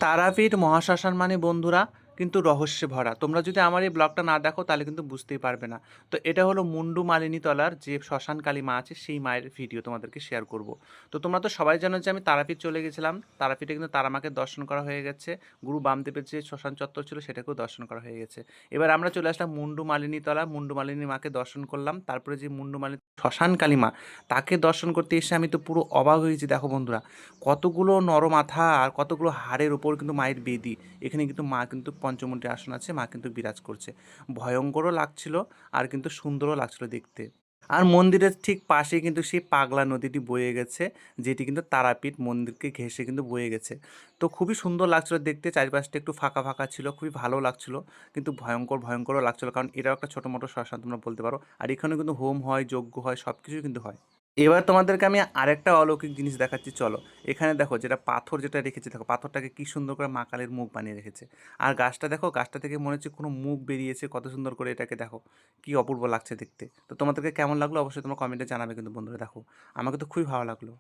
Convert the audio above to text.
তারাপীঠ মহাশ্মশান মানে বন্ধুরা কিন্তু রহস্যে ভরা। তোমরা যদি আমার এই ব্লগটা না দেখো তাহলে কিন্তু বুঝতেই পারবে না। তো এটা হলো মুন্ডু মালিনী তলার যে শ্মশান কালী মা আছে সেই মায়ের ভিডিও তোমাদেরকে শেয়ার করব। তো তোমরা তো সবাই জানো যে আমি তারাপীঠ চলে গেছিলাম। তারাপীঠে কিন্তু তারামাকে দর্শন করা হয়ে গেছে। গুরু বামদেবের যে শ্মশান চত্বর ছিল সেটাকেও দর্শন করা হয়ে গেছে। এবার আমরা চলে আসলাম মুন্ডু মালিনী তলা। মুন্ডু মালিনী মাকে দর্শন করলাম। তারপরে যে মুন্ডু মালিনী শ্মশান কালী মা তাকে দর্শন করতে এসে আমি তো পুরো অবাক হয়েছি। দেখো বন্ধুরা, কতগুলো নরমাথা আর কতগুলো হাড়ের উপর কিন্তু মায়ের বেদি। এখানে কিন্তু মা কিন্তু পঞ্চমুণ্ডী আসন আছে, মা কিন্তু বিরাজ করছে। ভয়ঙ্করও লাগছিল আর কিন্তু সুন্দরও লাগছিল দেখতে। আর মন্দিরের ঠিক পাশেই কিন্তু সেই পাগলা নদীটি বয়ে গেছে, যেটি কিন্তু তারাপীঠ মন্দিরকে ঘেঁষে কিন্তু বয়ে গেছে। তো খুবই সুন্দর লাগছিল দেখতে, চারিপাশটা একটু ফাঁকা ফাঁকা ছিল, খুবই ভালো লাগছিল। কিন্তু ভয়ঙ্কর ভয়ঙ্করও লাগছিল, কারণ এটাও একটা ছোটো মোটো শ্মশান তোমরা বলতে পারো। আর এখানে কিন্তু হোম হয়, যজ্ঞ হয়, সব কিছুই কিন্তু হয়। এবার তোমাদেরকে আমি আরেকটা অলৌকিক জিনিস দেখাচ্ছি, চলো। এখানে দেখো যেটা পাথর যেটা রেখেছে, দেখো পাথরটাকে কি সুন্দর করে মা কালীর মুখ বানিয়ে রেখেছে। আর গাছটা দেখো, গাছটা থেকে মনে হচ্ছে কোনো মুখ বেরিয়েছে, কত সুন্দর করে এটাকে দেখো, কি অপূর্ব লাগছে দেখতে। তো তোমাদেরকে কেমন লাগলো অবশ্যই তোমরা কমেন্টে জানাবে কিন্তু বন্ধুরা। দেখো, আমাকে তো খুবই ভালো লাগলো।